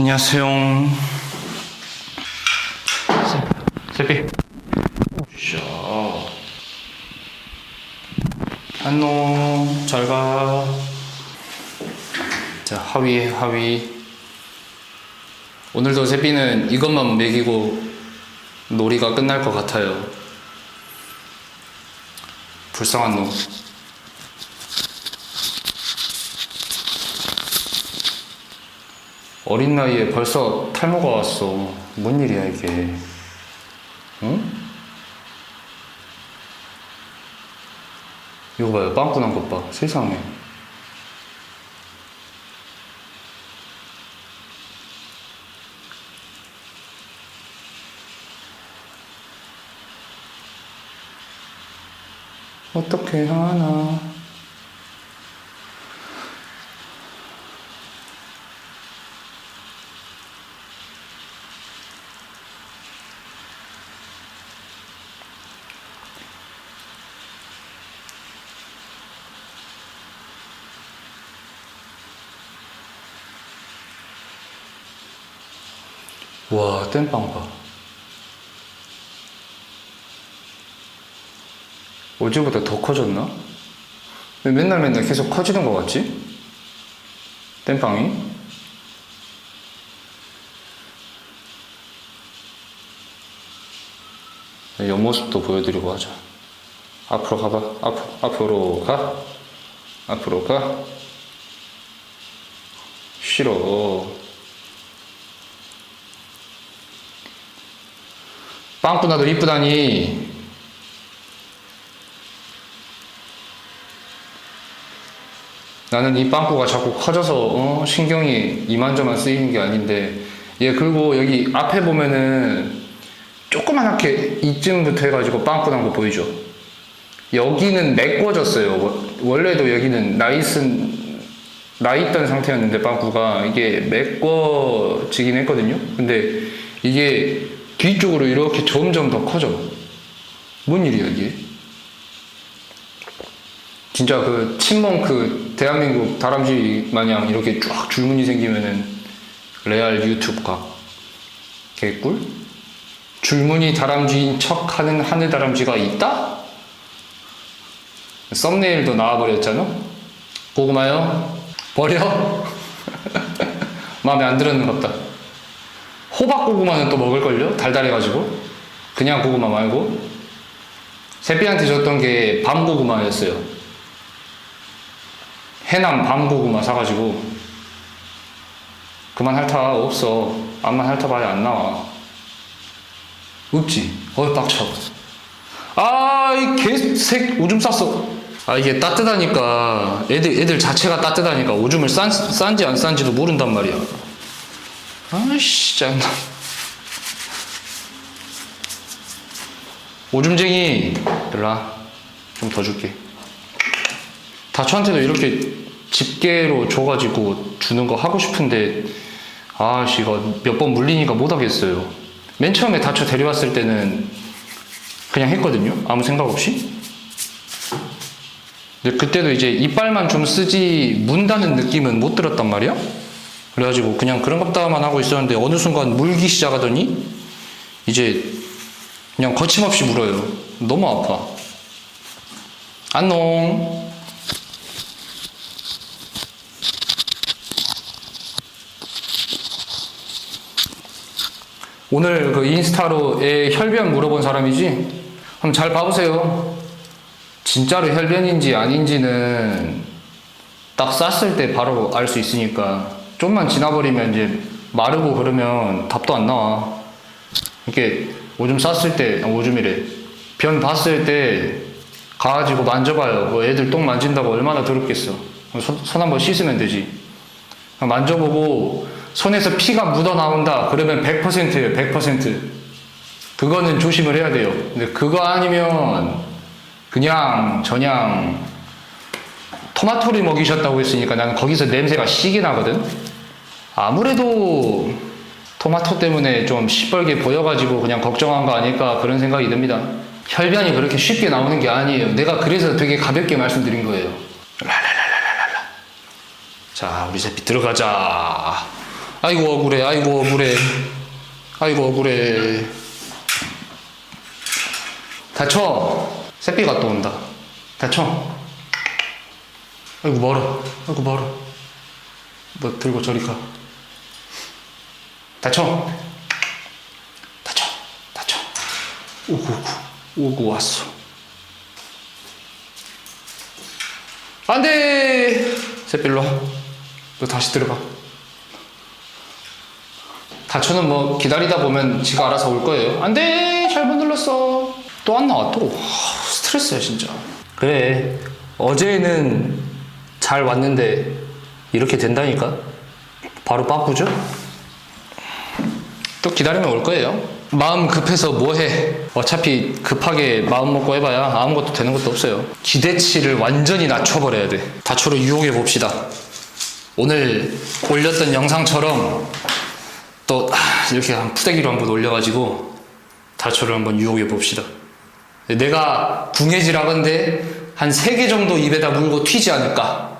안녕하세요. 세피. 샤. 안녕. 잘 가. 자, 하위. 오늘도 세피는 이것만 먹이고 놀이가 끝날 것 같아요. 불쌍한 놈. 어린 나이에 벌써 탈모가 왔어. 뭔 일이야 이게? 응? 이거 봐요, 빵꾸 난 것 봐. 세상에. 어떻게 하나. 와, 땜빵 봐. 어제보다 더 커졌나? 왜 맨날 계속 커지는 것 같지? 땜빵이? 옆모습도 보여드리고 하자. 앞으로 가봐. 앞으로 가. 앞으로 가. 싫어. 빵꾸 나도 이쁘다니. 나는 이 빵꾸가 자꾸 커져서 신경이 이만저만 쓰이는 게 아닌데, 얘 그리고 여기 앞에 보면은 조그만하게 이쯤부터 해가지고 빵꾸 난 거 보이죠? 여기는 메꿔졌어요. 원래도 여기는 나 있던 상태였는데 빵꾸가 이게 메꿔지긴 했거든요. 근데 이게 뒤쪽으로 이렇게 점점 더 커져. 뭔 일이야 이게? 진짜 그 친몽 그 대한민국 다람쥐 마냥 이렇게 쫙 줄무늬 생기면은 레알 유튜브 각 개꿀? 줄무늬 다람쥐인 척 하는 하늘 다람쥐가 있다? 썸네일도 나와버렸잖아? 고구마요? 버려? 마음에 안 들었는 것 같다. 호박 고구마는 또 먹을걸요? 달달해가지고. 그냥 고구마 말고. 세피한테 줬던 게 밤 고구마였어요. 해남 밤 고구마 사가지고. 그만 핥아. 없어. 암만 핥아봐야 안 나와. 없지? 빡쳐. 아, 이 개색 오줌 쌌어. 아, 이게 따뜻하니까 애들 자체가 따뜻하니까 오줌을 싼지 안 싼지도 모른단 말이야. 아이씨, 짠나. 오줌쟁이, 일로와. 좀 더 줄게. 다초한테도 이렇게 집게로 줘가지고 주는 거 하고 싶은데, 아씨, 이거 몇 번 물리니까 못 하겠어요. 맨 처음에 다초 데려왔을 때는 그냥 했거든요. 아무 생각 없이. 근데 그때도 이제 이빨만 좀 쓰지 문다는 느낌은 못 들었단 말이야. 그래가지고 그냥 그런 것다만 하고 있었는데 어느 순간 물기 시작하더니 이제 그냥 거침없이 물어요. 너무 아파. 안녕. 오늘 그 인스타로 애 혈변 물어본 사람이지? 한번 잘 봐보세요. 진짜로 혈변인지 아닌지는 딱 쌌을 때 바로 알 수 있으니까. 좀만 지나버리면 이제 마르고 그러면 답도 안 나와. 이렇게 오줌 쌌을 때, 오줌이래. 변 봤을 때 가가지고 만져봐요. 뭐 애들 똥 만진다고 얼마나 더럽겠어. 손 한번 씻으면 되지. 만져보고 손에서 피가 묻어 나온다. 그러면 100%예요, 100%. 그거는 조심을 해야 돼요. 근데 그거 아니면 그냥 저냥 토마토를 먹이셨다고 했으니까 나는 거기서 냄새가 시게 나거든. 아무래도 토마토 때문에 좀 시뻘게 보여가지고 그냥 걱정한 거 아닐까 그런 생각이 듭니다. 혈변이 그렇게 쉽게 나오는 게 아니에요. 내가 그래서 되게 가볍게 말씀드린 거예요. 랄랄랄랄랄라. 자, 우리 세피 들어가자. 아이고 억울해. 아이고 억울해. 아이고 억울해. 다쳐. 새끼가 또 온다. 다쳐. 아이고 멀어. 아이고 멀어. 너 들고 저리 가. 다쳐. 다쳐. 다쳐. 오고 왔어. 안돼. 새끼로. 너 다시 들어가. 다쳐는 뭐 기다리다 보면 지가 알아서 올 거예요. 안돼. 잘못 눌렀어. 또 안 나와 또. 스트레스야 진짜. 그래. 어제는 잘 왔는데 이렇게 된다니까. 바로 빠꾸죠? 또 기다리면 올 거예요. 마음 급해서 뭐해. 어차피 급하게 마음 먹고 해봐야 아무것도 되는 것도 없어요. 기대치를 완전히 낮춰버려야 돼. 다초로 유혹해 봅시다. 오늘 올렸던 영상처럼 또 이렇게 한 푸대기로 한번 올려가지고 다초를 한번 유혹해 봅시다. 내가 궁예지라건데 한 3개 정도 입에다 물고 튀지 않을까.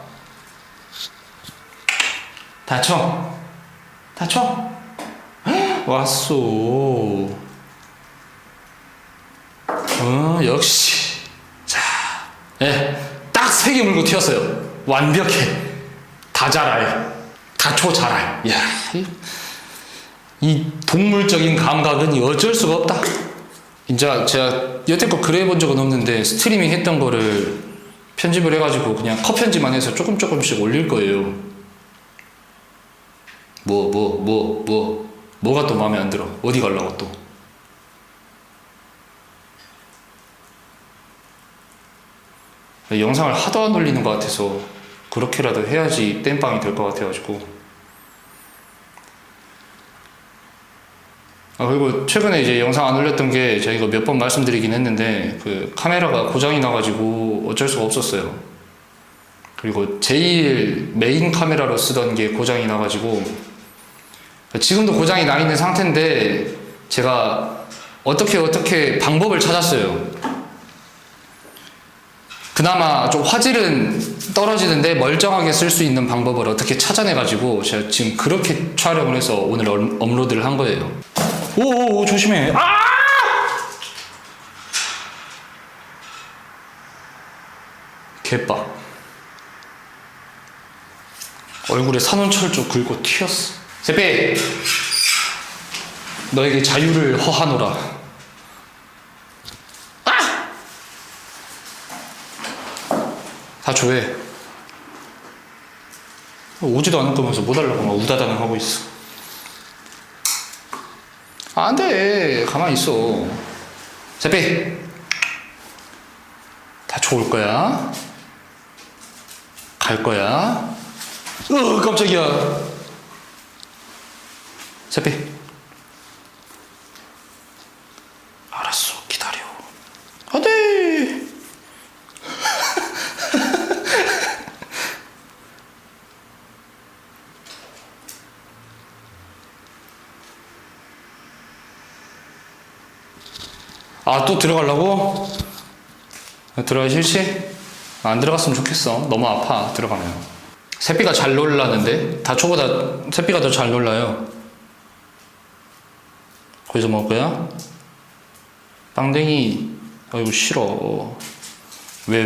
다쳐. 다쳐. 왔어. 역시. 자, 딱 3개 물고 튀었어요. 완벽해. 다 잘알. 다초 잘알. 이야, 이 동물적인 감각은 어쩔 수가 없다. 진짜 제가 여태껏 그래 본 적은 없는데 스트리밍 했던 거를 편집을 해가지고 그냥 컷 편집만 해서 조금씩 올릴 거예요. 뭐가 또 마음에 안 들어? 어디 가려고 또? 영상을 하도 안 올리는 것 같아서 그렇게라도 해야지 땜빵이 될 것 같아가지고. 그리고 최근에 이제 영상 안 올렸던 게 저희가 몇 번 말씀드리긴 했는데 그 카메라가 고장이 나가지고 어쩔 수가 없었어요. 그리고 제일 메인 카메라로 쓰던 게 고장이 나가지고 지금도 고장이 나 있는 상태인데 제가 어떻게 방법을 찾았어요. 그나마 좀 화질은 떨어지는데 멀쩡하게 쓸 수 있는 방법을 어떻게 찾아내가지고 제가 지금 그렇게 촬영을 해서 오늘 업로드를 한 거예요. 오 조심해. 개빡. 얼굴에 산원철조 긁고 튀었어. 세페, 너에게 자유를 허하노라. 다 줘해. 오지도 않을 거면서 뭐 달라고 막 우다다는 하고 있어. 안 돼. 가만히 있어. 세페, 다 좋을 거야. 갈 거야. 깜짝이야. 세페, 알았어. 기다려. 안 돼. 또 들어가려고? 들어가기 싫지? 안 들어갔으면 좋겠어. 너무 아파, 들어가면. 새삐가 잘 놀라는데? 다초보다 새삐가 더 잘 놀라요. 거기서 먹을 거야? 빵댕이. 아이고, 싫어. 왜?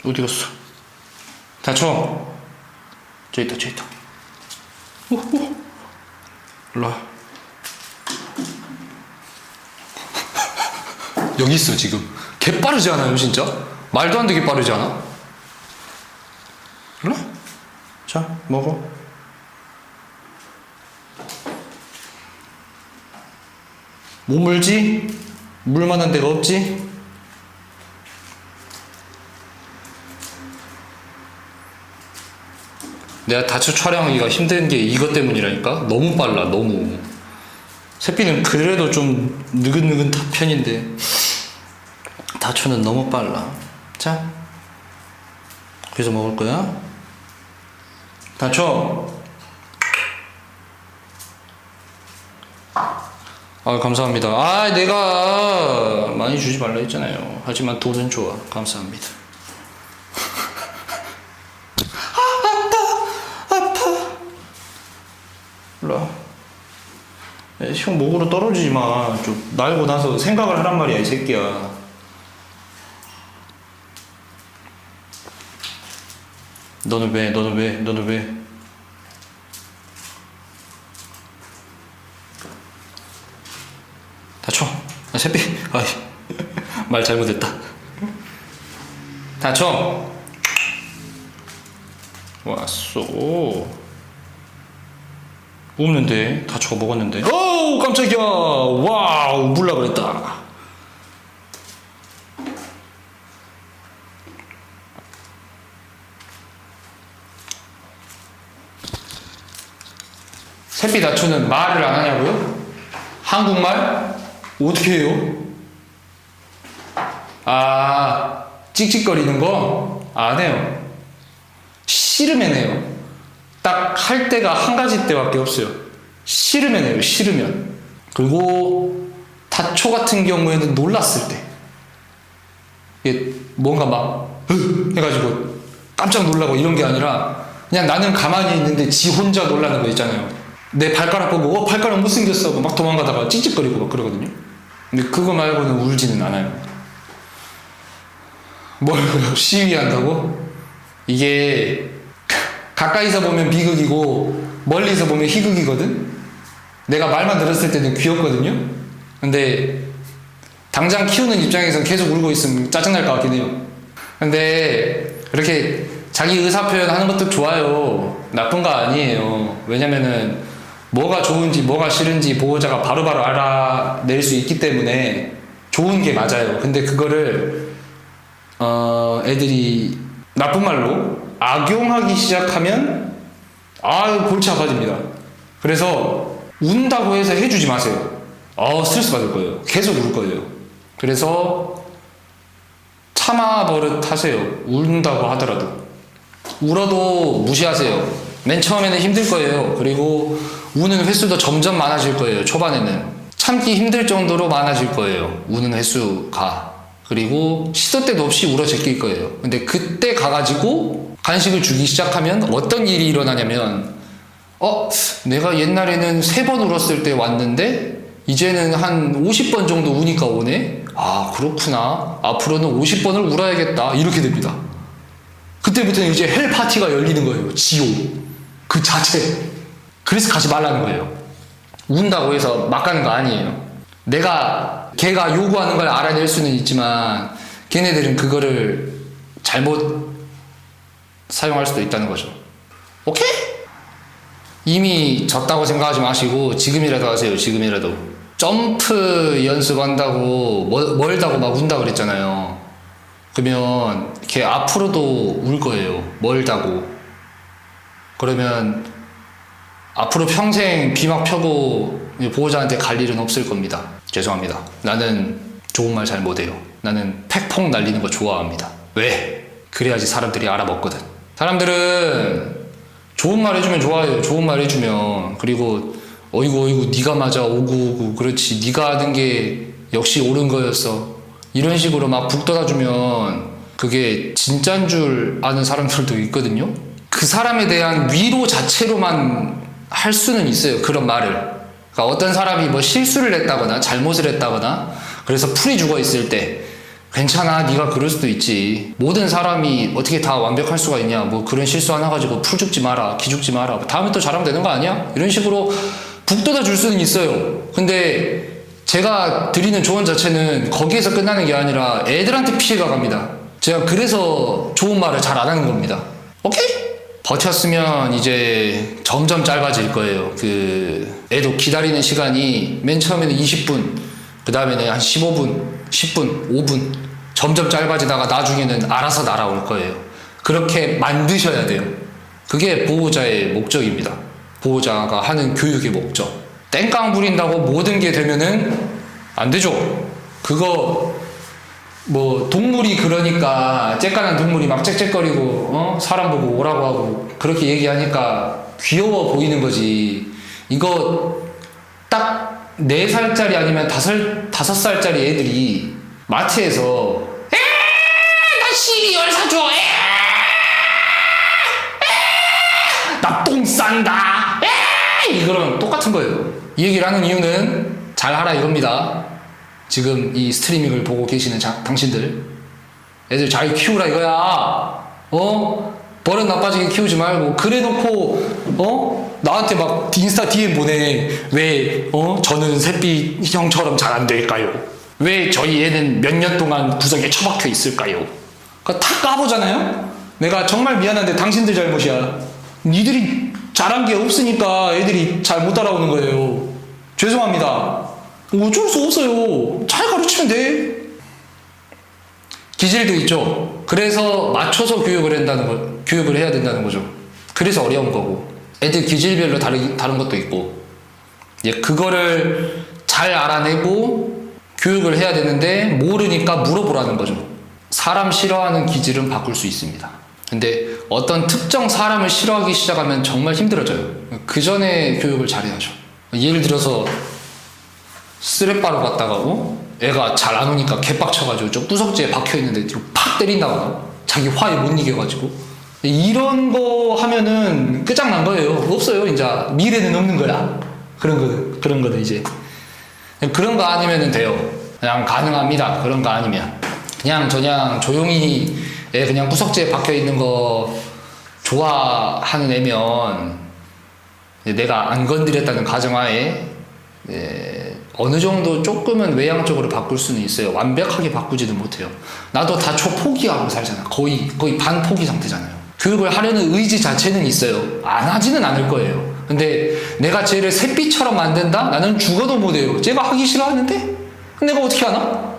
어디 갔어? 다쳐. 저기 있다. 일로 와. 여기 있어, 지금. 개 빠르지 않아요, 진짜? 말도 안 되게 빠르지 않아? 일로 와. 자, 먹어. 뭐 물지? 물만한 데가 없지? 내가 다초 촬영하기가 힘든 게 이것 때문이라니까? 너무 빨라, 너무. 새끼는 그래도 좀 느긋느긋한 편인데 다초는 너무 빨라. 자, 그래서 먹을 거야? 다쳐. 아, 감사합니다. 아, 내가 많이 주지 말라 했잖아요. 하지만 돈은 좋아. 감사합니다. 몰라. 형 목으로 떨어지지 마. 좀 날고 나서 생각을 하란 말이야, 이 새끼야. 너는 왜? 다쳐. 아, 새끼. 아이, 말 잘못했다. 다쳐. 왔어. 없는데 다쳐가 먹었는데. 오, 깜짝이야. 와우, 물라 그랬다. 새끼 다쳐는 말을 안 하냐고요? 한국말? 어떻게 해요? 아, 찍찍거리는 거? 안 해요. 싫으면 해요. 딱 할 때가 한 가지 때밖에 없어요. 싫으면 해요. 싫으면. 그리고 다초 같은 경우에는 놀랐을 때, 이게 뭔가 막 해가지고 깜짝 놀라고 이런 게 아니라 그냥 나는 가만히 있는데 지 혼자 놀라는 거 있잖아요. 내 발가락 보고 발가락 못생겼어 막 도망가다가 찝찝거리고 막 그러거든요. 근데 그거 말고는 울지는 않아요. 뭘 시위한다고? 이게 가까이서 보면 비극이고 멀리서 보면 희극이거든? 내가 말만 들었을 때는 귀엽거든요? 근데 당장 키우는 입장에서는 계속 울고 있으면 짜증날 것 같긴 해요. 근데 이렇게 자기 의사 표현하는 것도 좋아요. 나쁜 거 아니에요. 왜냐면은 뭐가 좋은지 뭐가 싫은지 보호자가 바로바로 알아낼 수 있기 때문에 좋은 게 맞아요. 근데 그거를 애들이 나쁜 말로 악용하기 시작하면 골치 아파집니다. 그래서 운다고 해서 해주지 마세요. 스트레스 받을 거예요. 계속 울 거예요. 그래서 참아 버릇 하세요. 운다고 하더라도. 울어도 무시하세요. 맨 처음에는 힘들 거예요. 그리고 우는 횟수도 점점 많아질 거예요. 초반에는 참기 힘들 정도로 많아질 거예요. 우는 횟수가. 그리고 시도 때도 없이 울어 제낄 거예요. 근데 그때 가가지고 간식을 주기 시작하면 어떤 일이 일어나냐면 내가 옛날에는 3번 울었을 때 왔는데 이제는 한 50번 정도 우니까 오네? 아, 그렇구나. 앞으로는 50번을 울어야겠다. 이렇게 됩니다. 그때부터는 이제 헬 파티가 열리는 거예요. 지옥. 그 자체. 그래서 가지 말라는 거예요. 운다고 해서 막 가는 거 아니에요. 걔가 요구하는 걸 알아낼 수는 있지만 걔네들은 그거를 잘못 사용할 수도 있다는 거죠. 오케이? 이미 졌다고 생각하지 마시고 지금이라도 하세요. 지금이라도. 점프 연습한다고 멀다고 막 운다 그랬잖아요. 그러면 걔 앞으로도 울 거예요. 멀다고. 그러면 앞으로 평생 귀 막 펴고 보호자한테 갈 일은 없을 겁니다. 죄송합니다. 나는 좋은 말 잘 못해요. 나는 팩폭 날리는 거 좋아합니다. 왜? 그래야지 사람들이 알아먹거든. 사람들은 좋은 말 해주면 좋아요. 좋은 말 해주면. 그리고 어이구 네가 맞아. 오구 그렇지. 네가 하는 게 역시 옳은 거였어. 이런 식으로 막 북돋아주면 그게 진짜인 줄 아는 사람들도 있거든요. 그 사람에 대한 위로 자체로만 할 수는 있어요. 그런 말을. 그러니까 어떤 사람이 뭐 실수를 했다거나 잘못을 했다거나 그래서 풀이 죽어 있을 때 괜찮아, 네가 그럴 수도 있지. 모든 사람이 어떻게 다 완벽할 수가 있냐. 뭐 그런 실수 하나 가지고 풀 죽지 마라, 기 죽지 마라. 다음에 또 잘하면 되는 거 아니야? 이런 식으로 북돋아 줄 수는 있어요. 근데 제가 드리는 조언 자체는 거기에서 끝나는 게 아니라 애들한테 피해가 갑니다. 제가 그래서 좋은 말을 잘 안 하는 겁니다. 오케이? 버텼으면 이제 점점 짧아질 거예요. 애도 기다리는 시간이 맨 처음에는 20분, 그 다음에는 한 15분, 10분, 5분 점점 짧아지다가 나중에는 알아서 날아올 거예요. 그렇게 만드셔야 돼요. 그게 보호자의 목적입니다. 보호자가 하는 교육의 목적. 땡깡 부린다고 모든 게 되면은 안 되죠. 그거 뭐 동물이 그러니까 쬐깐한 동물이 막 짹짹거리고 사람 보고 오라고 하고 그렇게 얘기하니까 귀여워 보이는 거지. 이거 딱 4살짜리 아니면 5살짜리 애들이 마트에서 나 시리얼 사줘, 나 똥 싼다, 이거랑 똑같은 거예요. 이 얘기를 하는 이유는 잘하라 이겁니다. 지금 이 스트리밍을 보고 계시는 당신들, 애들 잘 키우라 이거야. 버릇 나빠지게 키우지 말고. 그래놓고 나한테 막 인스타 DM 보내. 왜 저는 셋비 형처럼 잘 안 될까요? 왜 저희 애는 몇 년 동안 구석에 처박혀 있을까요? 그거 다 까보잖아요. 내가 정말 미안한데 당신들 잘못이야. 니들이 잘한 게 없으니까 애들이 잘 못 따라오는 거예요. 죄송합니다. 어쩔 수 없어요. 잘 가르치면 돼. 기질도 있죠. 그래서 맞춰서 교육을 해야 된다는 거죠. 그래서 어려운 거고. 애들 기질별로 다른 것도 있고. 그거를 잘 알아내고 교육을 해야 되는데 모르니까 물어보라는 거죠. 사람 싫어하는 기질은 바꿀 수 있습니다. 근데 어떤 특정 사람을 싫어하기 시작하면 정말 힘들어져요. 그 전에 교육을 잘해야죠. 예를 들어서 쓰레빠로 갔다가 애가 잘 안 오니까 개빡쳐가지고 저 부석지에 박혀있는데 뒤로 팍 때린다거나 자기 화에 못 이겨가지고 이런 거 하면은 끝장난 거예요. 없어요. 이제 미래는 없는 거야. 그런 거는 이제 그런 거 아니면은 돼요. 그냥 가능합니다. 그런 거 아니면 그냥 조용히 애 그냥 부석지에 박혀있는 거 좋아하는 애면 내가 안 건드렸다는 가정하에 어느 정도 조금은 외향적으로 바꿀 수는 있어요. 완벽하게 바꾸지는 못해요. 나도 다초 포기하고 살잖아. 거의 반포기 상태잖아요. 교육을 하려는 의지 자체는 있어요. 안 하지는 않을 거예요. 근데 내가 쟤를 샛비처럼 만든다? 나는 죽어도 못해요. 쟤가 하기 싫어하는데? 내가 어떻게 하나?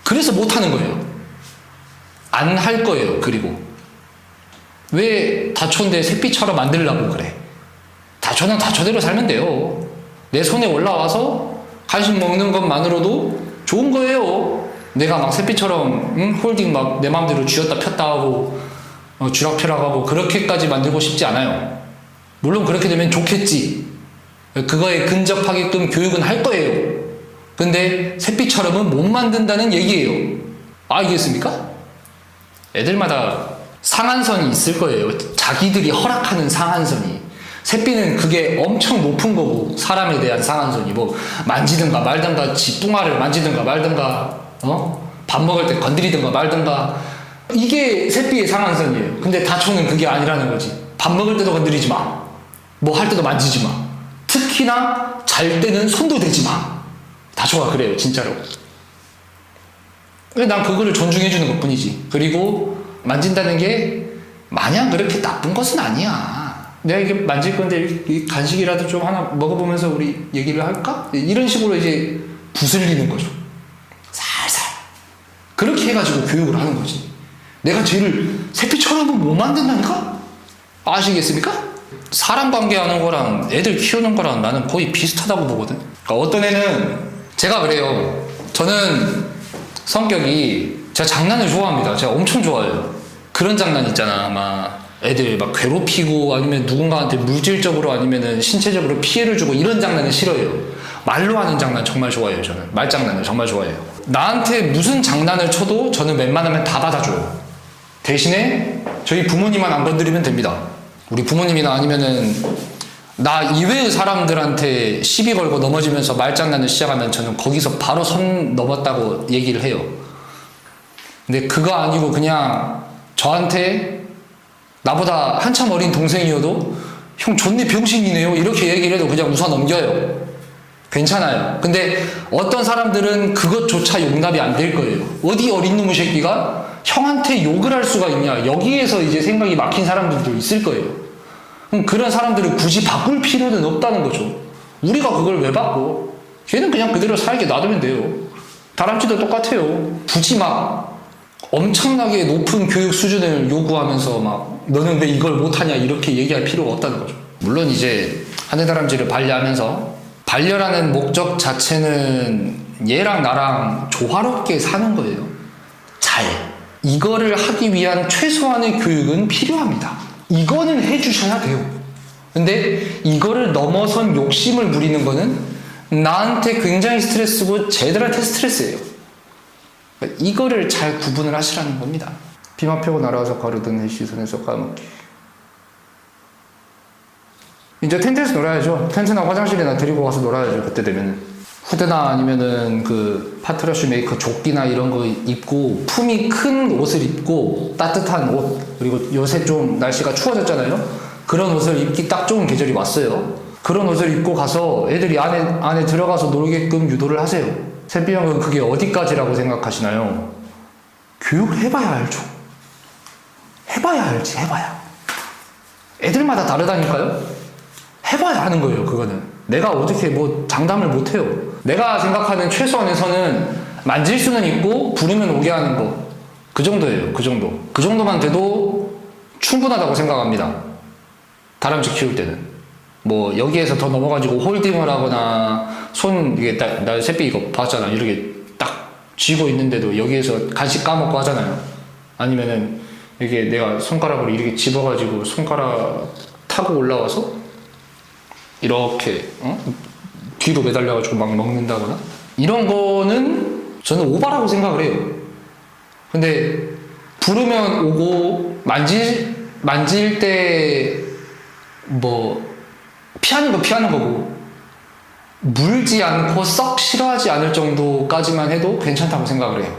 그래서 못하는 거예요. 안 할 거예요. 그리고 왜 다초인데 샛비처럼 만들려고 그래? 다초는 다초대로 살면 돼요. 내 손에 올라와서 간식 먹는 것만으로도 좋은 거예요. 내가 막 샛비처럼 홀딩 막 내 마음대로 쥐었다 폈다 하고 쥐락펴락하고 그렇게까지 만들고 싶지 않아요. 물론 그렇게 되면 좋겠지. 그거에 근접하게끔 교육은 할 거예요. 근데 샛비처럼은 못 만든다는 얘기예요. 알겠습니까? 애들마다 상한선이 있을 거예요. 자기들이 허락하는 상한선이. 샛비는 그게 엄청 높은 거고, 사람에 대한 상한선이 뭐 만지든가 말든가, 지 뚱아를 만지든가 말든가, 밥 먹을 때 건드리든가 말든가, 이게 샛비의 상한선이에요. 근데 다초는 그게 아니라는 거지. 밥 먹을 때도 건드리지 마. 뭐 할 때도 만지지 마. 특히나 잘 때는 손도 대지 마. 다초가 그래요, 진짜로. 난 그거를 존중해주는 것 뿐이지. 그리고 만진다는 게 마냥 그렇게 나쁜 것은 아니야. 내가 이게 만질 건데 이 간식이라도 좀 하나 먹어보면서 우리 얘기를 할까? 이런 식으로 이제 부슬리는 거죠. 살살. 그렇게 해가지고 교육을 하는 거지. 내가 쟤를 샛비처럼은 못 만든다니까? 아시겠습니까? 사람 관계하는 거랑 애들 키우는 거랑 나는 거의 비슷하다고 보거든. 그러니까 어떤 애는 제가 그래요. 저는 성격이 제가 장난을 좋아합니다. 제가 엄청 좋아해요. 그런 장난 있잖아. 막 애들 막 괴롭히고 아니면 누군가한테 물질적으로 아니면은 신체적으로 피해를 주고 이런 장난은 싫어해요. 말로 하는 장난 정말 좋아해요. 저는 말장난을 정말 좋아해요. 나한테 무슨 장난을 쳐도 저는 웬만하면 다 받아줘요. 대신에 저희 부모님만 안 건드리면 됩니다. 우리 부모님이나 아니면은 나 이외의 사람들한테 시비 걸고 넘어지면서 말장난을 시작하면 저는 거기서 바로 선 넘었다고 얘기를 해요. 근데 그거 아니고 그냥 저한테 나보다 한참 어린 동생이어도 형 존내 병신이네요 이렇게 얘기를 해도 그냥 웃어 넘겨요. 괜찮아요. 근데 어떤 사람들은 그것조차 용납이 안 될 거예요. 어디 어린 놈의 새끼가 형한테 욕을 할 수가 있냐. 여기에서 이제 생각이 막힌 사람들도 있을 거예요. 그럼 그런 사람들을 굳이 바꿀 필요는 없다는 거죠. 우리가 그걸 왜 바꿔? 걔는 그냥 그대로 살게 놔두면 돼요. 다람쥐도 똑같아요. 굳이 막 엄청나게 높은 교육 수준을 요구하면서 막 너는 왜 이걸 못하냐 이렇게 얘기할 필요가 없다는 거죠. 물론 이제 하늘다람쥐를 반려하면서 반려라는 목적 자체는 얘랑 나랑 조화롭게 사는 거예요. 잘. 이거를 하기 위한 최소한의 교육은 필요합니다. 이거는 해주셔야 돼요. 근데 이거를 넘어선 욕심을 부리는 거는 나한테 굉장히 스트레스고 쟤들한테 스트레스예요. 이거를 잘 구분을 하시라는 겁니다. 비만 펴고 날아와서 가르던 해 시선에서 까먹기. 이제 텐트에서 놀아야죠. 텐트나 화장실이나 데리고 가서 놀아야죠. 그때 되면은. 후드나 아니면은 그 파트러쉬 메이커 조끼나 이런 거 입고 품이 큰 옷을 입고 따뜻한 옷, 그리고 요새 좀 날씨가 추워졌잖아요. 그런 옷을 입기 딱 좋은 계절이 왔어요. 그런 옷을 입고 가서 애들이 안에 들어가서 놀게끔 유도를 하세요. 샘비형은 그게 어디까지라고 생각하시나요? 교육을 해봐야 알죠. 해봐야 알지, 해봐야. 애들마다 다르다니까요? 해봐야 하는 거예요, 그거는. 내가 어떻게 뭐 장담을 못해요. 내가 생각하는 최소한에서는 만질 수는 있고 부르면 오게 하는 거. 그 정도예요, 그 정도. 그 정도만 돼도 충분하다고 생각합니다. 다람쥐 키울 때는. 뭐 여기에서 더 넘어가지고 홀딩을 하거나 이게 나 새끼 이거 봤잖아. 이렇게 딱 쥐고 있는데도 여기에서 간식 까먹고 하잖아요. 아니면은 이게 내가 손가락으로 이렇게 집어가지고 손가락 타고 올라와서 이렇게 뒤로 매달려가지고 막 먹는다거나 이런 거는 저는 오바라고 생각을 해요. 근데 부르면 오고 만질 때 뭐 피하는 거 피하는 거고 물지 않고 썩 싫어하지 않을 정도까지만 해도 괜찮다고 생각을 해요.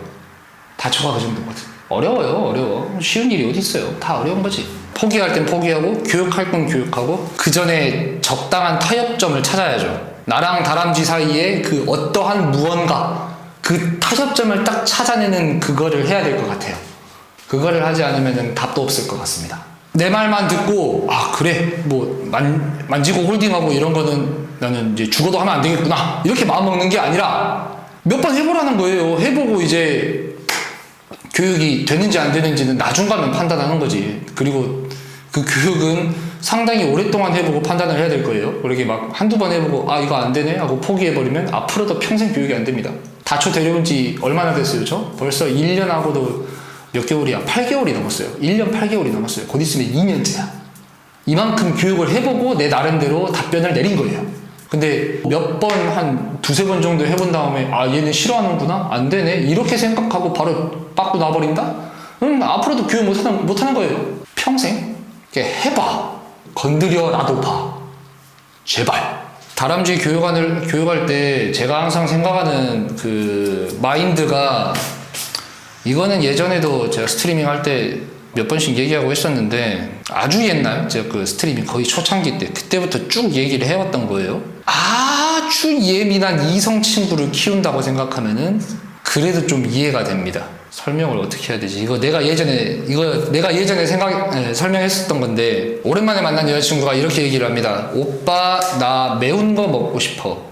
다쳐가 그 정도거든. 어려워. 쉬운 일이 어디 있어요. 다 어려운 거지. 포기할 땐 포기하고 교육할 건 교육하고 그 전에 적당한 타협점을 찾아야죠. 나랑 다람쥐 사이에 그 어떠한 무언가 그 타협점을 딱 찾아내는 그거를 해야 될 것 같아요. 그거를 하지 않으면 답도 없을 것 같습니다. 내 말만 듣고 그래 뭐 만지고 홀딩하고 이런 거는 나는 이제 죽어도 하면 안 되겠구나 이렇게 마음먹는 게 아니라 몇 번 해보라는 거예요. 해보고 이제 교육이 되는지 안 되는지는 나중 가면 판단하는 거지. 그리고 그 교육은 상당히 오랫동안 해보고 판단을 해야 될 거예요. 그렇게 막 한두 번 해보고 이거 안 되네 하고 포기해버리면 앞으로도 평생 교육이 안 됩니다. 다초 데려온 지 얼마나 됐어요? 저 벌써 1년 하고도 몇 개월이야? 8개월이 넘었어요. 1년 8개월이 넘었어요. 곧 있으면 2년째야. 이만큼 교육을 해보고 내 나름대로 답변을 내린 거예요. 근데 몇 번, 한 두세 번 정도 해본 다음에 얘는 싫어하는구나? 안 되네? 이렇게 생각하고 바로 빠꾸 놔버린다? 앞으로도 교육 못하는 거예요. 평생. 해봐. 건드려라도 봐. 제발. 다람쥐 교육할 때 제가 항상 생각하는 그 마인드가 이거는 예전에도 제가 스트리밍 할 때 몇 번씩 얘기하고 했었는데 아주 옛날 제가 그 스트리밍 거의 초창기 때 그때부터 쭉 얘기를 해왔던 거예요. 아주 예민한 이성 친구를 키운다고 생각하면은 그래도 좀 이해가 됩니다. 설명을 어떻게 해야 되지? 이거 내가 예전에 설명했었던 건데 오랜만에 만난 여자친구가 이렇게 얘기를 합니다. 오빠 나 매운 거 먹고 싶어.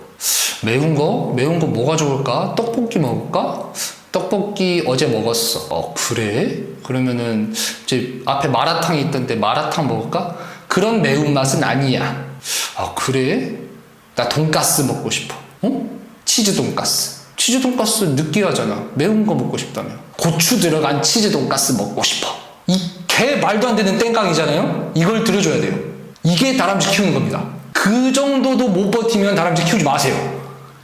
매운 거 뭐가 좋을까? 떡볶이 먹을까? 떡볶이 어제 먹었어. 그래? 그러면은 이제 앞에 마라탕이 있던데 마라탕 먹을까? 그런 매운맛은 아니야. 그래? 나 돈가스 먹고 싶어. 치즈 돈가스. 치즈 돈가스 느끼하잖아. 매운 거 먹고 싶다며. 고추 들어간 치즈 돈가스 먹고 싶어. 이 개 말도 안 되는 땡깡이잖아요. 이걸 들어줘야 돼요. 이게 다람쥐 키우는 겁니다. 그 정도도 못 버티면 다람쥐 키우지 마세요.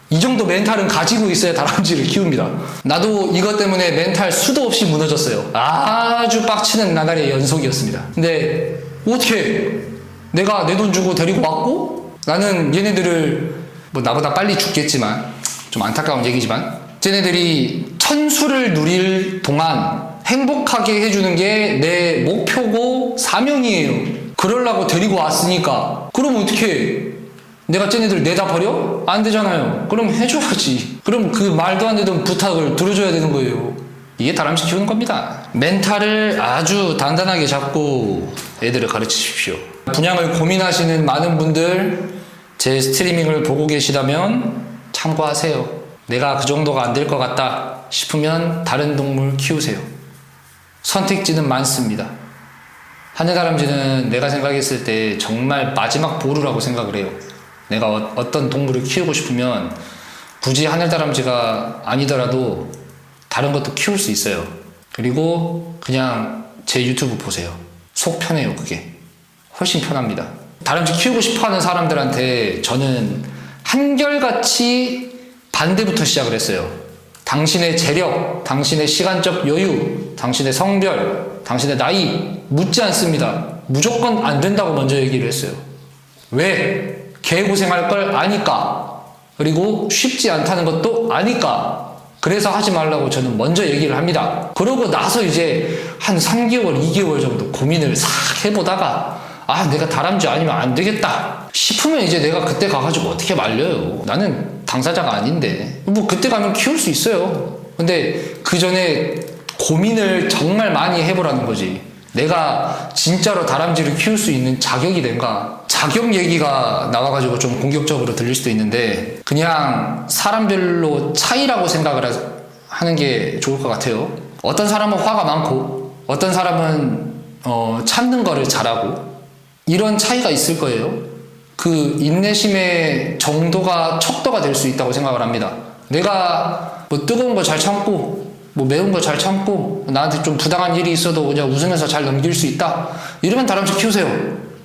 이 정도 멘탈은 가지고 있어야 다람쥐를 키웁니다. 나도 이것 때문에 멘탈 수도 없이 무너졌어요. 아주 빡치는 나날의 연속이었습니다. 근데 어떻게 내가 내 돈 주고 데리고 왔고 나는 얘네들을 뭐 나보다 빨리 죽겠지만 좀 안타까운 얘기지만 쟤네들이 천수를 누릴 동안 행복하게 해주는 게 내 목표고 사명이에요. 그러려고 데리고 왔으니까 그럼 어떻게 내가 쟤네들 내다 버려? 안 되잖아요. 그럼 해줘야지. 그럼 그 말도 안 되던 부탁을 들어줘야 되는 거예요. 이게 다람쥐 키우는 겁니다. 멘탈을 아주 단단하게 잡고 애들을 가르치십시오. 분양을 고민하시는 많은 분들 제 스트리밍을 보고 계시다면 참고하세요. 내가 그 정도가 안 될 것 같다 싶으면 다른 동물 키우세요. 선택지는 많습니다. 하늘다람쥐는 내가 생각했을 때 정말 마지막 보루라고 생각을 해요. 내가 어떤 동물을 키우고 싶으면 굳이 하늘다람쥐가 아니더라도 다른 것도 키울 수 있어요. 그리고 그냥 제 유튜브 보세요. 속 편해요. 그게 훨씬 편합니다. 다람쥐 키우고 싶어하는 사람들한테 저는 한결같이 반대부터 시작을 했어요. 당신의 재력, 당신의 시간적 여유, 당신의 성별, 당신의 나이 묻지 않습니다. 무조건 안 된다고 먼저 얘기를 했어요. 왜? 개고생할 걸 아니까. 그리고 쉽지 않다는 것도 아니까. 그래서 하지 말라고 저는 먼저 얘기를 합니다. 그러고 나서 이제 한 3개월, 2개월 정도 고민을 싹 해보다가 내가 다람쥐 아니면 안 되겠다 싶으면 이제 내가 그때 가가지고 어떻게 말려요. 나는 당사자가 아닌데. 뭐 그때 가면 키울 수 있어요. 근데 그 전에 고민을 정말 많이 해보라는 거지. 내가 진짜로 다람쥐를 키울 수 있는 자격이 된가? 자격 얘기가 나와가지고 좀 공격적으로 들릴 수도 있는데 그냥 사람별로 차이라고 생각을 하는 게 좋을 것 같아요. 어떤 사람은 화가 많고 어떤 사람은 참는 거를 잘하고 이런 차이가 있을 거예요. 그 인내심의 정도가 척도가 될 수 있다고 생각을 합니다. 내가 뭐 뜨거운 거 잘 참고 뭐 매운 거 잘 참고 나한테 좀 부당한 일이 있어도 그냥 웃으면서 잘 넘길 수 있다. 이러면 다람쥐 키우세요.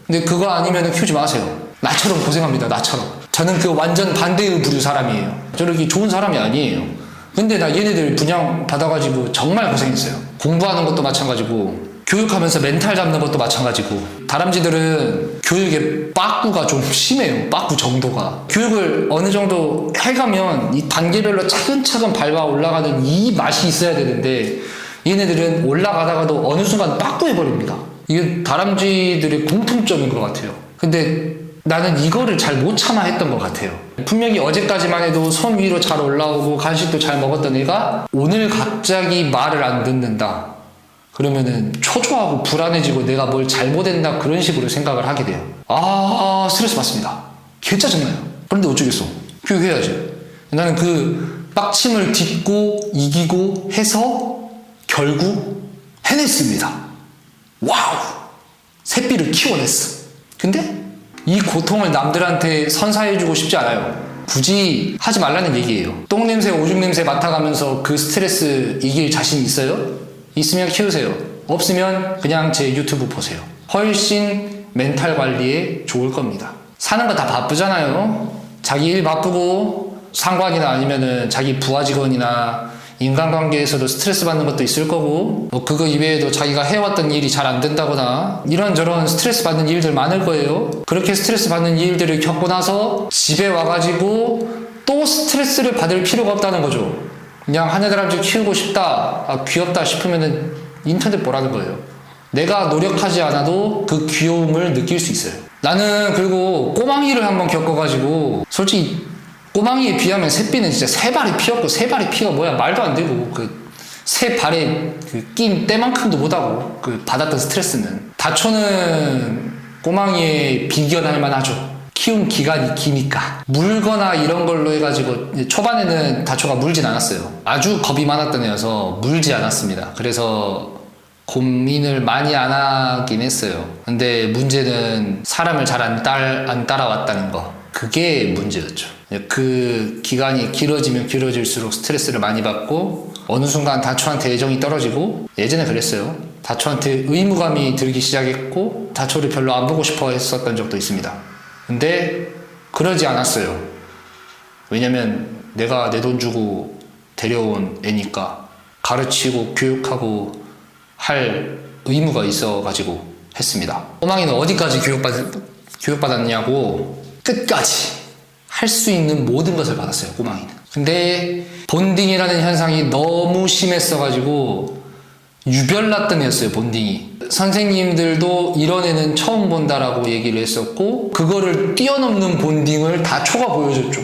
근데 그거 아니면 키우지 마세요. 나처럼 고생합니다. 나처럼. 저는 그 완전 반대의 부류 사람이에요. 저는 이렇게 좋은 사람이 아니에요. 근데 나 얘네들 분양 받아가지고 정말 고생했어요. 공부하는 것도 마찬가지고 교육하면서 멘탈 잡는 것도 마찬가지고 다람쥐들은 교육에 빠꾸가 좀 심해요. 빠꾸 정도가. 교육을 어느 정도 해가면 이 단계별로 차근차근 밟아 올라가는 이 맛이 있어야 되는데 얘네들은 올라가다가도 어느 순간 빠꾸해버립니다. 이게 다람쥐들의 공통점인 것 같아요. 근데 나는 이거를 잘 못 참아 했던 것 같아요. 분명히 어제까지만 해도 손 위로 잘 올라오고 간식도 잘 먹었던 애가 오늘 갑자기 말을 안 듣는다. 그러면은 초조하고 불안해지고 내가 뭘 잘못했나 그런 식으로 생각을 하게 돼요. 스트레스 받습니다. 개 짜증나요. 그런데 어쩌겠어. 교육해야지. 나는 그 빡침을 딛고 이기고 해서 결국 해냈습니다. 와우! 새끼를 키워냈어. 근데 이 고통을 남들한테 선사해주고 싶지 않아요. 굳이 하지 말라는 얘기예요. 똥냄새, 오줌냄새 맡아가면서 그 스트레스 이길 자신 있어요? 있으면 키우세요. 없으면 그냥 제 유튜브 보세요. 훨씬 멘탈 관리에 좋을 겁니다. 사는 거 다 바쁘잖아요. 자기 일 바쁘고 상관이나 아니면은 자기 부하 직원이나 인간관계에서도 스트레스 받는 것도 있을 거고 뭐 그거 이외에도 자기가 해왔던 일이 잘 안 된다거나 이런저런 스트레스 받는 일들 많을 거예요. 그렇게 스트레스 받는 일들을 겪고 나서 집에 와가지고 또 스트레스를 받을 필요가 없다는 거죠. 그냥 한 애들한테 키우고 싶다, 귀엽다 싶으면은 인터넷 보라는 거예요. 내가 노력하지 않아도 그 귀여움을 느낄 수 있어요. 나는 그리고 꼬망이를 한번 겪어가지고 솔직히 꼬망이에 비하면 새삐는 진짜 세 발이 피었고 세 발이 피가 뭐야 말도 안 되고 그 세 발에 그 낀 때만큼도 못하고 그 받았던 스트레스는 다초는 꼬망이에 비견할 만하죠. 키운 기간이 기니까. 물거나 이런 걸로 해가지고 초반에는 다초가 물진 않았어요. 아주 겁이 많았던 애여서 물지 않았습니다. 그래서 고민을 많이 안 하긴 했어요. 근데 문제는 사람을 잘 안 따라왔다는 거. 그게 문제였죠. 그 기간이 길어지면 길어질수록 스트레스를 많이 받고 어느 순간 다초한테 애정이 떨어지고 예전에 그랬어요. 다초한테 의무감이 들기 시작했고 다초를 별로 안 보고 싶어 했었던 적도 있습니다. 근데 그러지 않았어요. 왜냐면 내가 내 돈 주고 데려온 애니까 가르치고 교육하고 할 의무가 있어가지고 했습니다. 꼬망이는 어디까지 교육받았냐고 끝까지 할 수 있는 모든 것을 받았어요. 꼬망이는. 근데 본딩이라는 현상이 너무 심했어가지고 유별났던 애였어요. 본딩이. 선생님들도 이런 애는 처음 본다라고 얘기를 했었고 그거를 뛰어넘는 본딩을 다초가 보여줬죠.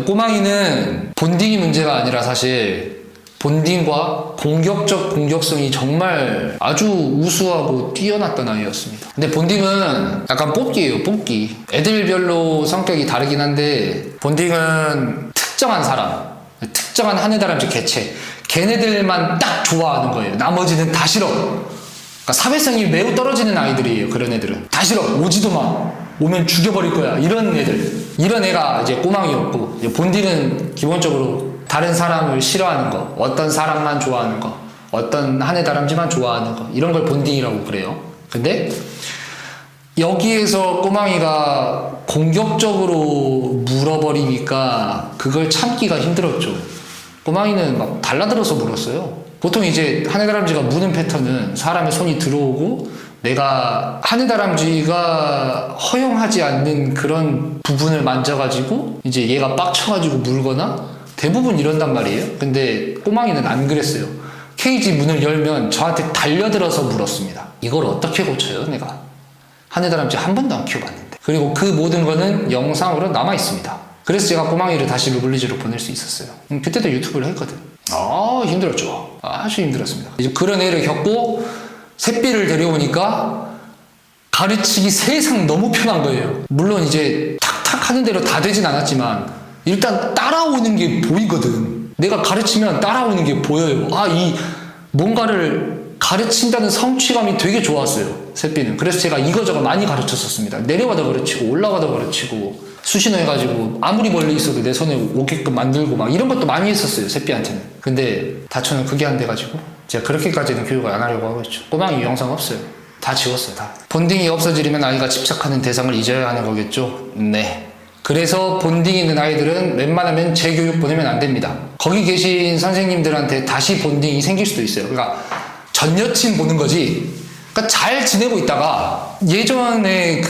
꼬망이는 본딩이 문제가 아니라 사실 본딩과 공격적 공격성이 정말 아주 우수하고 뛰어났던 아이였습니다. 근데 본딩은 약간 뽑기예요. 뽑기. 애들별로 성격이 다르긴 한데 본딩은 특정한 사람, 특정한 한 해 다람쥐 개체 걔네들만 딱 좋아하는 거예요. 나머지는 다 싫어. 그러니까 사회성이 매우 떨어지는 아이들이에요. 그런 애들은 다 싫어. 오지도 마. 오면 죽여버릴 거야. 이런 애들. 이런 애가 이제 꼬망이었고, 이제 본딩은 기본적으로 다른 사람을 싫어하는 거, 어떤 사람만 좋아하는 거, 어떤 한 해 다람쥐만 좋아하는 거 이런 걸 본딩이라고 그래요. 근데 여기에서 꼬망이가 공격적으로 물어버리니까 그걸 참기가 힘들었죠. 꼬망이는 막 달라들어서 물었어요. 보통 이제 한 해 다람쥐가 무는 패턴은 사람의 손이 들어오고 내가 한 해 다람쥐가 허용하지 않는 그런 부분을 만져가지고 이제 얘가 빡쳐가지고 물거나 대부분 이런단 말이에요. 근데 꼬망이는 안 그랬어요. 케이지 문을 열면 저한테 달려들어서 물었습니다. 이걸 어떻게 고쳐요, 내가? 한 해 다람쥐 한 번도 안 키워봤는데. 그리고 그 모든 거는 영상으로 남아있습니다. 그래서 제가 꼬망이를 다시 루블리즈로 보낼 수 있었어요. 그때도 유튜브를 했거든. 힘들었죠. 아주 힘들었습니다. 이제 그런 애를 겪고 새삐를 데려오니까 가르치기 세상 너무 편한 거예요. 물론 이제 탁탁 하는 대로 다 되진 않았지만 일단 따라오는 게 보이거든. 내가 가르치면 따라오는 게 보여요. 이 뭔가를 가르친다는 성취감이 되게 좋았어요, 새삐는. 그래서 제가 이거저거 많이 가르쳤었습니다. 내려가다 가르치고 올라가다 가르치고 수신호 해가지고 아무리 멀리 있어도 내 손에 오게끔 만들고 막 이런 것도 많이 했었어요, 새삐한테는. 근데 다초는 그게 안 돼가지고 제가 그렇게까지는 교육을 안 하려고 하고 있죠. 꼬망이 영상 없어요. 다 지웠어요, 다. 본딩이 없어지려면 아이가 집착하는 대상을 잊어야 하는 거겠죠? 네. 그래서 본딩 있는 아이들은 웬만하면 재교육 보내면 안 됩니다. 거기 계신 선생님들한테 다시 본딩이 생길 수도 있어요. 그러니까 전 여친 보는 거지. 그러니까 잘 지내고 있다가 예전에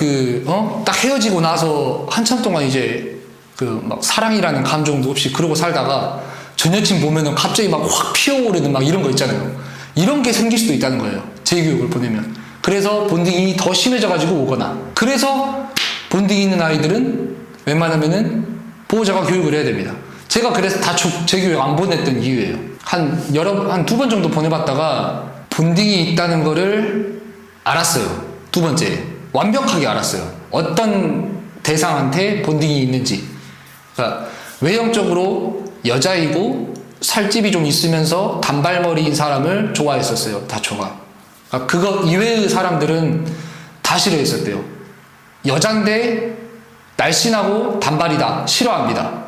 딱 헤어지고 나서 한참 동안 이제 막 사랑이라는 감정도 없이 그러고 살다가 전 여친 보면은 갑자기 막 확 피어오르는 막 이런 거 있잖아요. 이런 게 생길 수도 있다는 거예요, 재교육을 보내면. 그래서 본딩이 더 심해져가지고 오거나. 그래서 본딩이 있는 아이들은 웬만하면은 보호자가 교육을 해야 됩니다. 제가 그래서 다 재교육 안 보냈던 이유예요. 한 두 번 정도 보내봤다가 본딩이 있다는 거를 알았어요. 두 번째. 완벽하게 알았어요. 어떤 대상한테 본딩이 있는지. 그러니까 외형적으로 여자이고 살집이 좀 있으면서 단발머리인 사람을 좋아했었어요, 다초가. 그러니까 그거 이외의 사람들은 다 싫어했었대요. 여잔데 날씬하고 단발이다, 싫어합니다.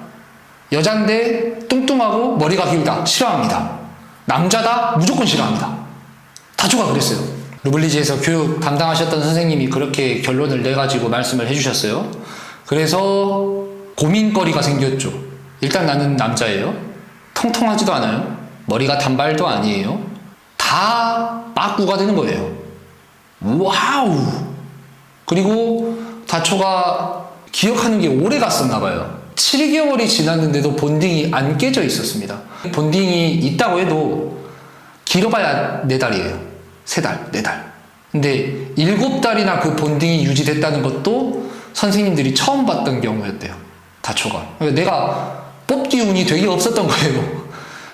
여잔데 뚱뚱하고 머리가 길다, 싫어합니다. 남자다, 무조건 싫어합니다. 다초가 그랬어요. 루블리즈에서 교육 담당하셨던 선생님이 그렇게 결론을 내가지고 말씀을 해주셨어요. 그래서 고민거리가 생겼죠. 일단 나는 남자예요. 통통하지도 않아요. 머리가 단발도 아니에요. 다 빠꾸가 되는 거예요. 와우! 그리고 다초가 기억하는 게 오래 갔었나 봐요. 7개월이 지났는데도 본딩이 안 깨져 있었습니다. 본딩이 있다고 해도 길어봐야 4달이에요. 3달, 4달. 근데 7달이나 그 본딩이 유지됐다는 것도 선생님들이 처음 봤던 경우였대요, 다초가. 그러니까 내가 뽑기 운이 되게 없었던 거예요.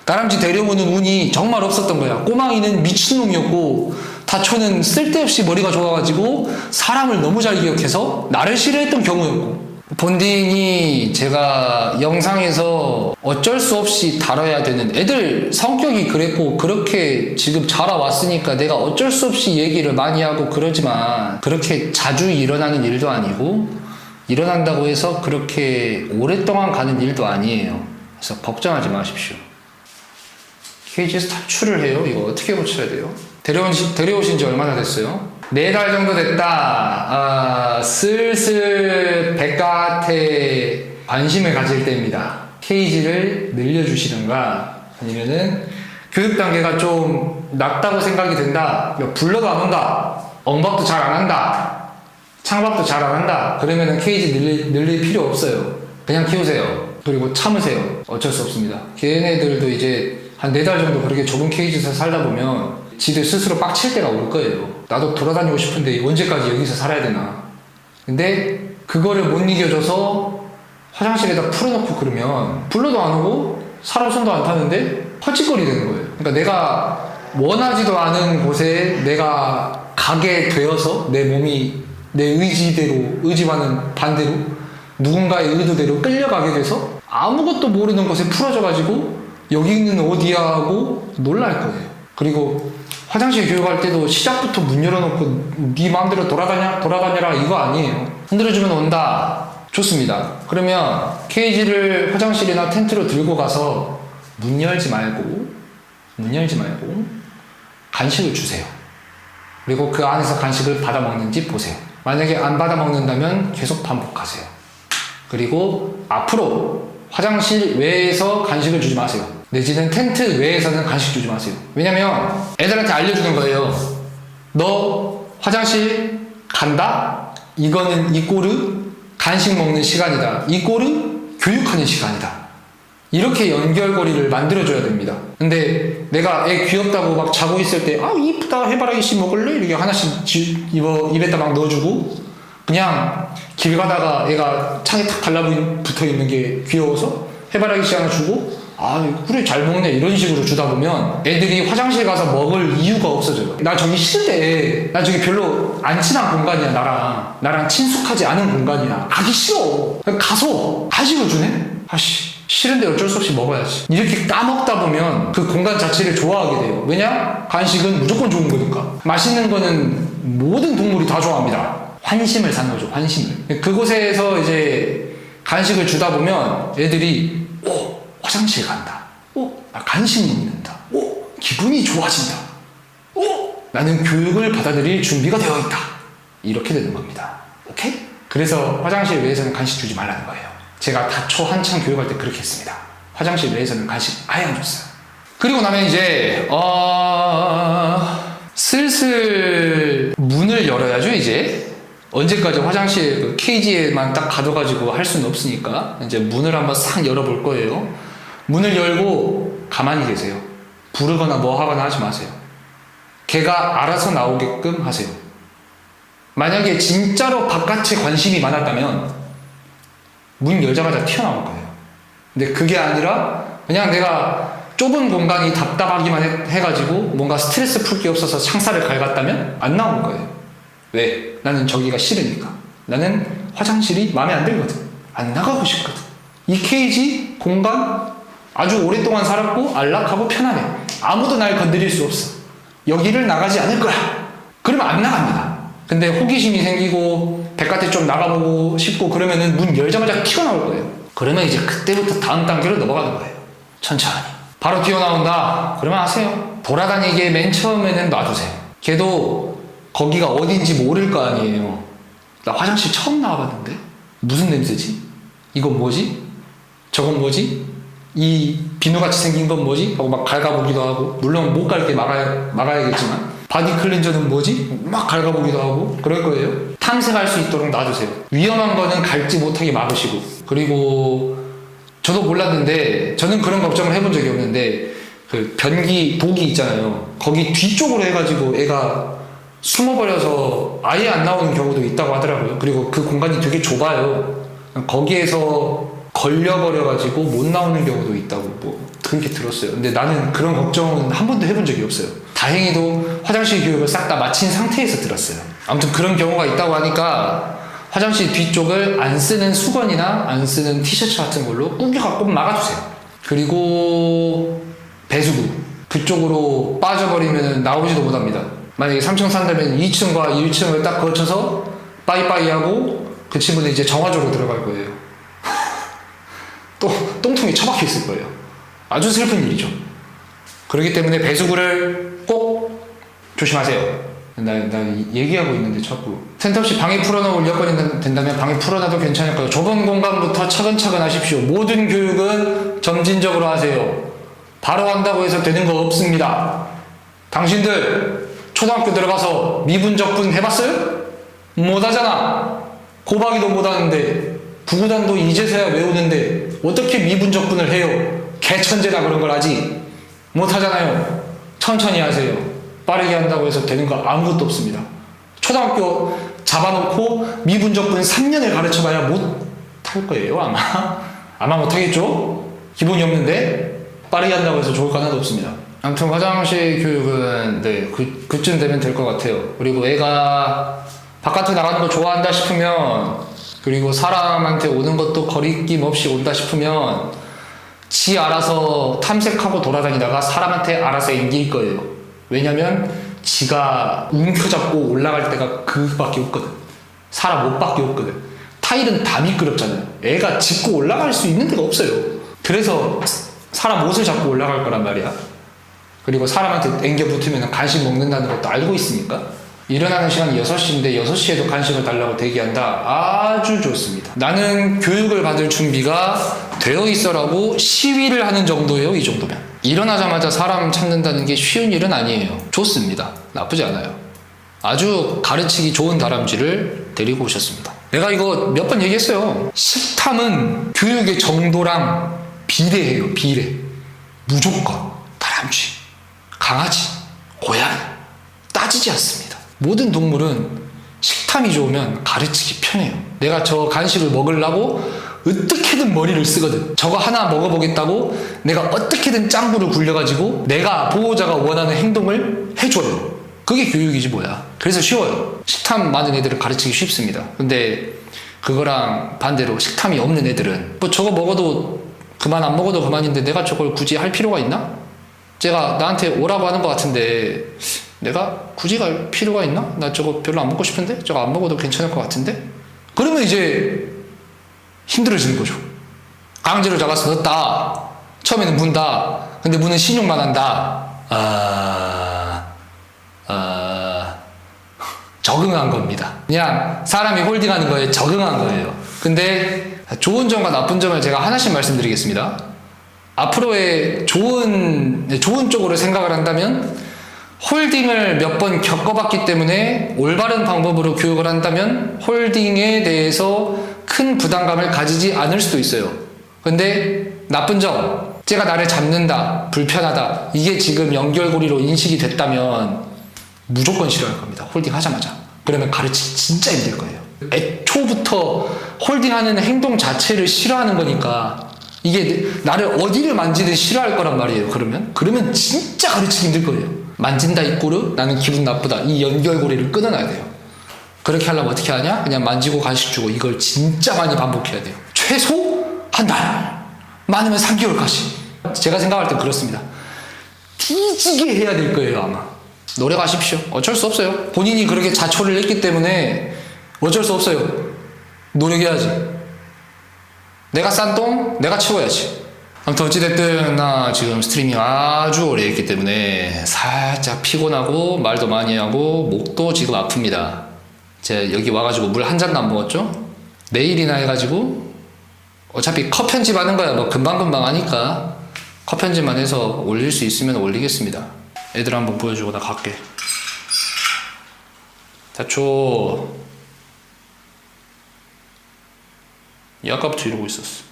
다람쥐 데려오는 운이 정말 없었던 거야. 꼬망이는 미친놈이었고 다초는 쓸데없이 머리가 좋아가지고 사람을 너무 잘 기억해서 나를 싫어했던 경우였고. 본딩이 제가 영상에서 어쩔 수 없이 다뤄야 되는, 애들 성격이 그랬고 그렇게 지금 자라왔으니까 내가 어쩔 수 없이 얘기를 많이 하고 그러지만 그렇게 자주 일어나는 일도 아니고 일어난다고 해서 그렇게 오랫동안 가는 일도 아니에요. 그래서 걱정하지 마십시오. 케이지에서 탈출을 해요. 이거 어떻게 고쳐야 돼요? 데려오신 지 얼마나 됐어요? 4달 정도 됐다. 슬슬 백가한테 관심을 가질 때입니다. 케이지를 늘려주시던가 아니면은 교육 단계가 좀 낮다고 생각이 된다. 불러도 안 온다. 엉박도 잘 안 한다. 창박도 잘 안 한다. 그러면은 케이지 늘릴 필요 없어요. 그냥 키우세요. 그리고 참으세요. 어쩔 수 없습니다. 걔네들도 이제 한 4달 정도 그렇게 좁은 케이지에서 살다 보면 지들 스스로 빡칠 때가 올 거예요. 나도 돌아다니고 싶은데 언제까지 여기서 살아야 되나. 근데 그거를 못 이겨줘서 화장실에다 풀어놓고 그러면 불러도 안 오고 사람 손도 안 타는데 헐짓거리 되는 거예요. 그러니까 내가 원하지도 않은 곳에 내가 가게 되어서 내 몸이 내 의지와는 반대로 누군가의 의도대로 끌려가게 돼서 아무것도 모르는 곳에 풀어져가지고 여기는 어디야 하고 놀랄 거예요. 그리고 화장실 교육할 때도 시작부터 문 열어놓고 네 마음대로 돌아다녀라 이거 아니에요. 흔들어주면 온다. 좋습니다. 그러면 케이지를 화장실이나 텐트로 들고 가서 문 열지 말고 간식을 주세요. 그리고 그 안에서 간식을 받아 먹는지 보세요. 만약에 안 받아 먹는다면 계속 반복하세요. 그리고 앞으로 화장실 외에서 간식을 주지 마세요. 내지는 텐트 외에서는 간식 주지 마세요. 왜냐면 애들한테 알려주는 거예요. 너 화장실 간다? 이거는 이꼬르 간식 먹는 시간이다. 이꼬르 교육하는 시간이다. 이렇게 연결고리를 만들어줘야 됩니다. 근데 내가 애 귀엽다고 막 자고 있을 때, 아, 이쁘다, 해바라기 씨 먹을래? 이렇게 하나씩 입에다 막 넣어주고, 그냥 길 가다가 애가 창에 탁 달라붙어 있는 게 귀여워서 해바라기 씨 하나 주고, 아, 그래, 잘 먹네. 이런 식으로 주다 보면 애들이 화장실 가서 먹을 이유가 없어져요. 나 저기 싫은데, 나 저기 별로 안 친한 공간이야, 나랑 친숙하지 않은 공간이야. 가기 싫어. 가서 간식을 주네? 아씨. 싫은데 어쩔 수 없이 먹어야지. 이렇게 까먹다 보면 그 공간 자체를 좋아하게 돼요. 왜냐? 간식은 무조건 좋은 거니까. 맛있는 거는 모든 동물이 다 좋아합니다. 환심을 사는 거죠, 환심을. 그곳에서 이제 간식을 주다 보면 애들이, 오, 화장실 간다. 오, 나 간식 먹는다. 오, 기분이 좋아진다. 오, 나는 교육을 받아들일 준비가 되어 있다. 이렇게 되는 겁니다. 오케이? 그래서 화장실 외에서는 간식 주지 말라는 거예요. 제가 다초 한창 교육할 때 그렇게 했습니다. 화장실 내에서는 간식 아예 안 줬어요. 그리고 나면 이제 슬슬 문을 열어야죠. 이제 언제까지 화장실 그 케이지에만 딱 가둬가지고 할 수는 없으니까 이제 문을 한번 싹 열어볼 거예요. 문을 열고 가만히 계세요. 부르거나 뭐 하거나 하지 마세요. 걔가 알아서 나오게끔 하세요. 만약에 진짜로 바깥에 관심이 많았다면 문 열자마자 튀어나올 거예요. 근데 그게 아니라 그냥 내가 좁은 공간이 답답하기만 해가지고 뭔가 스트레스 풀 게 없어서 창살을 갉았다면 안 나올 거예요. 왜? 나는 저기가 싫으니까. 나는 화장실이 마음에 안 들거든. 안 나가고 싶거든. 이 케이지 공간 아주 오랫동안 살았고 안락하고 편안해. 아무도 날 건드릴 수 없어. 여기를 나가지 않을 거야. 그러면 안 나갑니다. 근데 호기심이 생기고 바깥에 좀 나가보고 싶고 그러면은 문 열자마자 튀어나올 거예요. 그러면 이제 그때부터 다음 단계로 넘어가는 거예요. 천천히. 바로 튀어나온다. 그러면 하세요. 돌아다니게 맨 처음에는 놔두세요. 걔도 거기가 어딘지 모를 거 아니에요. 나 화장실 처음 나와봤는데 무슨 냄새지? 이건 뭐지? 저건 뭐지? 이 비누같이 생긴 건 뭐지? 하고 막 갉아보기도 하고, 물론 못 갈게 막아야겠지만 바디 클렌저는 뭐지? 막 갉아보기도 하고 그럴 거예요. 탐색할 수 있도록 놔두세요. 위험한 거는 갈지 못하게 막으시고. 그리고 저도 몰랐는데 저는 그런 걱정을 해본 적이 없는데 그 변기 독이 있잖아요. 거기 뒤쪽으로 해가지고 애가 숨어버려서 아예 안 나오는 경우도 있다고 하더라고요. 그리고 그 공간이 되게 좁아요. 거기에서 걸려버려가지고 못 나오는 경우도 있다고 뭐 그렇게 들었어요. 근데 나는 그런 걱정은 한 번도 해본 적이 없어요. 다행히도 화장실 교육을 싹 다 마친 상태에서 들었어요. 아무튼 그런 경우가 있다고 하니까 화장실 뒤쪽을 안 쓰는 수건이나 안 쓰는 티셔츠 같은 걸로 꾸겨갖고 막아주세요. 그리고 배수구 그쪽으로 빠져버리면 나오지도 못합니다. 만약에 3층 산다면 2층과 1층을 딱 거쳐서 빠이빠이 하고 그 친구는 이제 정화조로 들어갈 거예요. 또 똥통이 처박혀 있을 거예요. 아주 슬픈 일이죠. 그렇기 때문에 배수구를 꼭 조심하세요. 나 얘기하고 있는데 자꾸 텐트 없이 방에 풀어놓을 여건이 된다면 방에 풀어놔도 괜찮을 거예요. 좁은 공간부터 차근차근 하십시오. 모든 교육은 점진적으로 하세요. 바로 한다고 해서 되는 거 없습니다. 당신들 초등학교 들어가서 미분적분 해봤어요? 못하잖아. 고박이도 못하는데 구구단도 이제서야 외우는데 어떻게 미분적분을 해요? 개천재다 그런 걸 하지 못하잖아요. 천천히 하세요. 빠르게 한다고 해서 되는 거 아무것도 없습니다. 초등학교 잡아놓고 미분적분 3년을 가르쳐봐야 못할 거예요. 아마 못하겠죠? 기본이 없는데 빠르게 한다고 해서 좋을 거 하나도 없습니다. 아무튼 화장실 교육은 네, 그쯤 되면 될 것 같아요. 그리고 애가 바깥에 나가는 거 좋아한다 싶으면, 그리고 사람한테 오는 것도 거리낌 없이 온다 싶으면 지 알아서 탐색하고 돌아다니다가 사람한테 알아서 앵길 거예요. 왜냐면 지가 움켜잡고 올라갈 때가 그밖에 없거든. 사람 옷밖에 없거든. 타일은 다 미끄럽잖아요. 애가 짚고 올라갈 수 있는 데가 없어요. 그래서 사람 옷을 잡고 올라갈 거란 말이야. 그리고 사람한테 앵겨 붙으면 간식 먹는다는 것도 알고 있으니까. 일어나는 시간이 6시인데 6시에도 간식을 달라고 대기한다. 아주 좋습니다. 나는 교육을 받을 준비가 되어 있어라고 시위를 하는 정도예요. 이 정도면. 일어나자마자 사람 찾는다는 게 쉬운 일은 아니에요. 좋습니다. 나쁘지 않아요. 아주 가르치기 좋은 다람쥐를 데리고 오셨습니다. 내가 이거 몇 번 얘기했어요. 식탐은 교육의 정도랑 비례해요. 비례. 무조건 다람쥐, 강아지, 고양이 따지지 않습니다. 모든 동물은 식탐이 좋으면 가르치기 편해요. 내가 저 간식을 먹으려고 어떻게든 머리를 쓰거든. 저거 하나 먹어보겠다고 내가 어떻게든 짱구를 굴려가지고 내가 보호자가 원하는 행동을 해줘요. 그게 교육이지 뭐야. 그래서 쉬워요. 식탐 많은 애들은 가르치기 쉽습니다. 근데 그거랑 반대로 식탐이 없는 애들은 뭐 저거 먹어도 그만 안 먹어도 그만인데 내가 저걸 굳이 할 필요가 있나? 제가 나한테 오라고 하는 것 같은데 내가 굳이 갈 필요가 있나? 나 저거 별로 안 먹고 싶은데? 저거 안 먹어도 괜찮을 것 같은데? 그러면 이제 힘들어지는 거죠. 강제로 잡아서 넣었다. 처음에는 문다. 근데 문은 신용만 한다. 적응한 겁니다. 그냥 사람이 홀딩하는 거에 적응한 거예요. 근데 좋은 점과 나쁜 점을 제가 하나씩 말씀드리겠습니다. 앞으로의 좋은 쪽으로 생각을 한다면 홀딩을 몇 번 겪어봤기 때문에 올바른 방법으로 교육을 한다면 홀딩에 대해서 큰 부담감을 가지지 않을 수도 있어요. 근데 나쁜 점, 쟤가 나를 잡는다, 불편하다, 이게 지금 연결고리로 인식이 됐다면 무조건 싫어할 겁니다. 홀딩 하자마자. 그러면 가르치기 진짜 힘들 거예요. 애초부터 홀딩하는 행동 자체를 싫어하는 거니까 이게 나를 어디를 만지든 싫어할 거란 말이에요. 그러면 진짜 가르치기 힘들 거예요. 만진다 입구르 나는 기분 나쁘다. 이 연결고리를 끊어놔야 돼요. 그렇게 하려면 어떻게 하냐? 그냥 만지고 간식 주고 이걸 진짜 많이 반복해야 돼요. 최소 한 달, 많으면 3개월까지. 제가 생각할 땐 그렇습니다. 뒤지게 해야 될 거예요 아마. 노래 가십시오. 어쩔 수 없어요. 본인이 그렇게 자초를 했기 때문에 어쩔 수 없어요. 노력해야지. 내가 싼 똥 내가 치워야지. 아무튼 어찌됐든 나 지금 스트리밍 아주 오래 했기 때문에 살짝 피곤하고 말도 많이 하고 목도 지금 아픕니다. 제가 여기 와가지고 물 한 잔도 안 먹었죠? 내일이나 해가지고 어차피 컷 편집하는 거야. 뭐 금방금방 하니까 컷 편집만 해서 올릴 수 있으면 올리겠습니다. 애들 한번 보여주고 나 갈게. 다초 이 아까부터 이러고 있었어.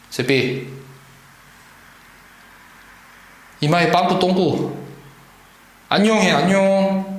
세삐 이마에 빵꾸 똥꾸 안녕해 안녕.